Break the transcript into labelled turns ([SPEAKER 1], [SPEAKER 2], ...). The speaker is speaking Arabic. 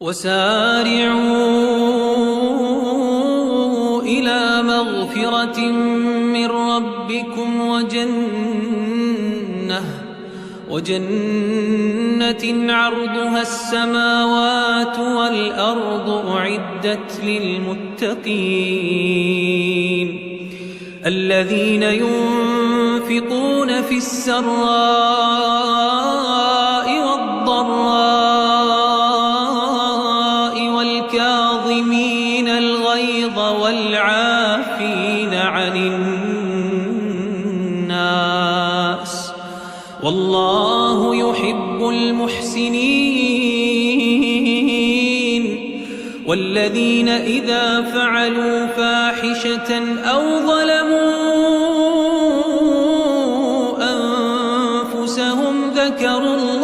[SPEAKER 1] وسارعوا إلى مغفرة من ربكم وجنة عرضها السماوات والأرض أعدت للمتقين الذين ينفقون في السراء والضراء والكاظمين الغيظ والعافين عن الناس والله يحب المحسنين والذين إذا فعلوا فاحشة أو ظلموا أنفسهم ذكروا الله